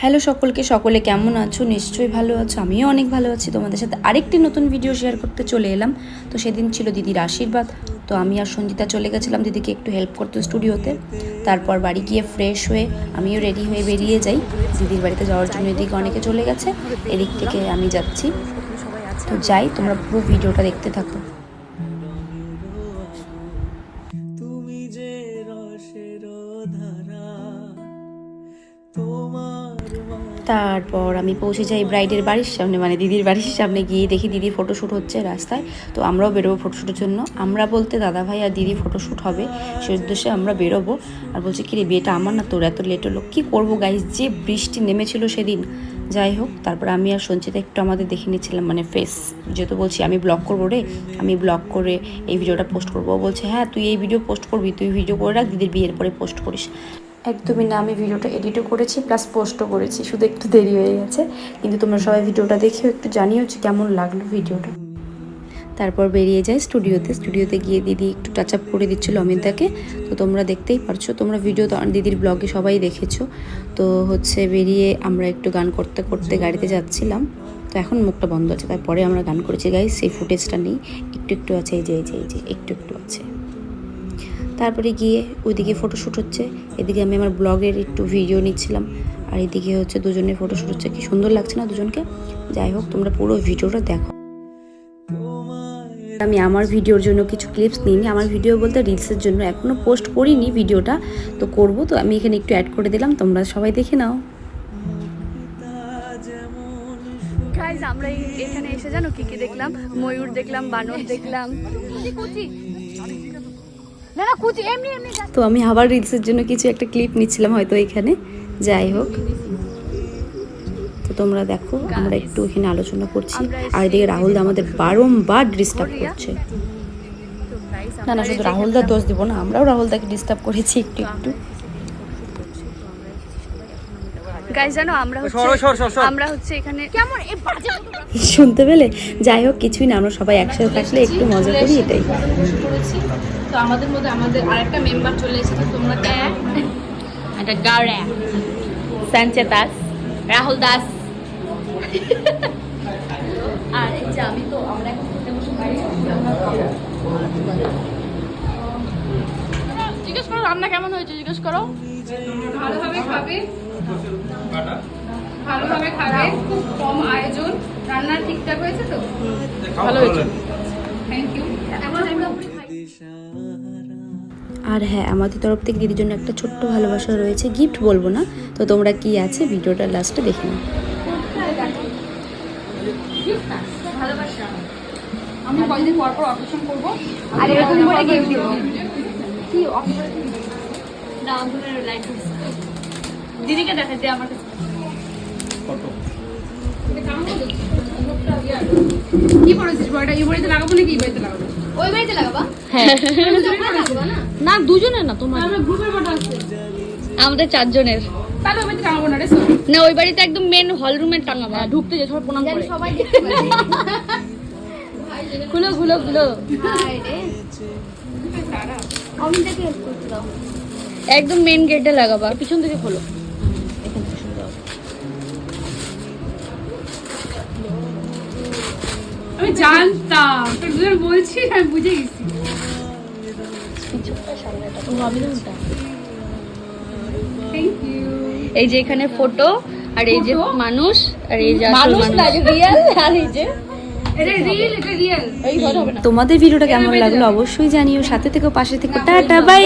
Hello সকলকে, সকলে কেমন আছো? নিশ্চয়ই ভালো আছো, আমিও অনেক ভালো আছি। তোমাদের সাথে আরেকটি নতুন ভিডিও শেয়ার করতে চলে এলাম। তো সেদিন ছিল দিদির আশীর্বাদ, তো আমি আর সঞ্জিতা চলে গেছিলাম দিদিকে একটু হেল্প করতে স্টুডিওতে। তারপর বাড়ি গিয়ে ফ্রেশ হয়ে আমিও রেডি হয়ে বেরিয়ে যাই দিদির বাড়িতে যাওয়ার জন্য। এদিকে অনেকে চলে গেছে, এদিক থেকে আমি যাচ্ছি। তো যাই, তোমরা পুরো ভিডিওটা দেখতে থাকো। তারপর আমি পৌঁছে যাই ব্রাইডের বাড়ির সামনে, মানে দিদির বাড়ির সামনে। গিয়ে দেখি দিদির ফটোশ্যুট হচ্ছে রাস্তায়। তো আমরাও বেরোবো ফটোশ্যুটের জন্য। আমরা বলতে দাদা ভাই আর দিদি ফটোশ্যুট হবে, সেই উদ্দেশ্যে আমরা বেরোবো। আর বলছি কি রে, বিয়েটা আমার না তোর, এত লেট হলো। কী করবো গাইস, যে বৃষ্টি নেমেছিল সেদিন। যাই হোক, তারপর আমি আর সঞ্চিতা একটু আমাদের দেখে নিচ্ছিলাম, মানে ফেস। যেহেতু বলছি আমি ব্লগ করবো রে, আমি ব্লগ করে এই ভিডিওটা পোস্ট করবো। ও বলছে হ্যাঁ তুই এই ভিডিও পোস্ট করবি, তুই ভিডিও করে রাখ, দিদির বিয়ের পরে পোস্ট করিস। একদমই না, আমি ভিডিওটা এডিটও করেছি প্লাস পোস্টও করেছি, শুধু একটু দেরি হয়ে গেছে। কিন্তু তোমরা সবাই ভিডিওটা দেখেও একটু জানিও কেমন লাগলো ভিডিওটা। তারপর বেরিয়ে যাই স্টুডিওতে গিয়ে দিদি একটু টাচ আপ করে দিচ্ছিলো অমিতাকে। তো তোমরা দেখতেই পারছো, তোমরা ভিডিও তো দিদির ব্লগে সবাই দেখেছো। তো হচ্ছে বেরিয়ে আমরা একটু গান করতে করতে গাড়িতে যাচ্ছিলাম। তো এখন মুখটা বন্ধ আছে, তারপরে আমরা গান করেছি গাইস, সেই ফুটেজটা নেই, একটু আছে, এই যে একটু আছে। তারপরে গিয়ে ওইদিকে ফটোশ্যুট হচ্ছে, এদিকে আমি আমার ব্লগের একটু ভিডিও নিচ্ছিলাম, আর এদিকে হচ্ছে দুজনের ফটোশ্যুট হচ্ছে। কি সুন্দর লাগছে না দুজনকে? যাই হোক, তোমরা পুরো ভিডিওটা দেখো। আমি আমার ভিডিওর জন্য কিছু ক্লিপস নিইনি, আমার ভিডিও বলতে রিলসের জন্য, এখনও পোস্ট করিনি ভিডিওটা, তো করব। তো আমি এখানে একটু অ্যাড করে দিলাম, তোমরা সবাই দেখে নাও। গাইস, আমরা এখানে এসে জানো কি দেখলাম? ময়ূর দেখলাম, বানর দেখলাম। তো আমি আবার রিলসের জন্য কিছু একটা ক্লিপ নিচ্ছিলাম হয়তো এখানে। যাই হোক, তো তোমরা দেখো, আমরা একটু এখানে আলোচনা করছি। আর এদিকে রাহুলদা আমাদের বারংবার ডিস্টার্ব করছে। না, শুধু রাহুলদার দোষ দিব না, আমরাও রাহুলদাকে ডিস্টার্ব করেছি একটু। গাইস জানো, আমরা হচ্ছে এখানে কেমন শুনতে পেলে? যাই হোক, কিছুই না, আমরা সবাই একসাথে থাকলে একটু মজা করি, এটাই। তো আমাদের মধ্যে আমাদের আরেকটা মেম্বার চলে এসেছে। তোমরা একটা গাড়া সানচে দাস, রাহুল দাস, আর এই যে আমি। তো আমরা এখন খেতে বসে জিজ্ঞেস করো রান্না কেমন হয়েছে, জিজ্ঞেস করো। ভালোভাবে খাবে, খুব কম আয়োজন, রান্না ঠিকঠাক হয়েছে তো? ভালো হয়েছে, থ্যাংক ইউ। আর হ্যাঁ, আমাদের তরফ থেকে দিদির জন্য একটা ছোট্ট ভালোবাসা রয়েছে, গিফট বলবো না। তো তোমরা কি আছে ভিডিওটা লাস্টে দেখে নাও। ভালোবাসা আমি কয়েকদিন পর অপারেশন করবো, আর এরকম করে গিফট দেব। কি না, আমাদের লাইট দিদিকে দেখাতে আমার কাছে ফটো। কি পড়েছিস বড়টা? এই বাড়িতে লাগাবো নাকি এই বাড়িতে লাগাবো? ওই বাড়িতে লাগাবা? হ্যাঁ, না দুজনের না, তোমার আমরা গ্রুপের ফটো আছে আমাদের 4 জনের। তাহলে ওই বাড়িতে টাঙাবো না রে, না ওই বাড়িতে একদম মেন হল রুমে টাঙাবো। ঢুকতে যে সবাই প্রণাম করে, সবাই দেখতে পারে। খুলো হাই রে, অমিতাকে হেল্প করতে দাও। একদম মেন গেটে লাগাবা, পিছন থেকে খোলো, এখান থেকে শুরু দাও। আমি জানতাম তুই দুজন বলছিস, আমি বুঝে গেছি। এই যে এখানে ফটো, আর এই যে মানুষ, আর এই যে মানুষ না, রিয়েল, আর এই যে তোমাদের ভিডিওটা কেমন লাগলো অবশ্যই জানিও, সাথে থেকো, পাশে থেকো। Tata, by.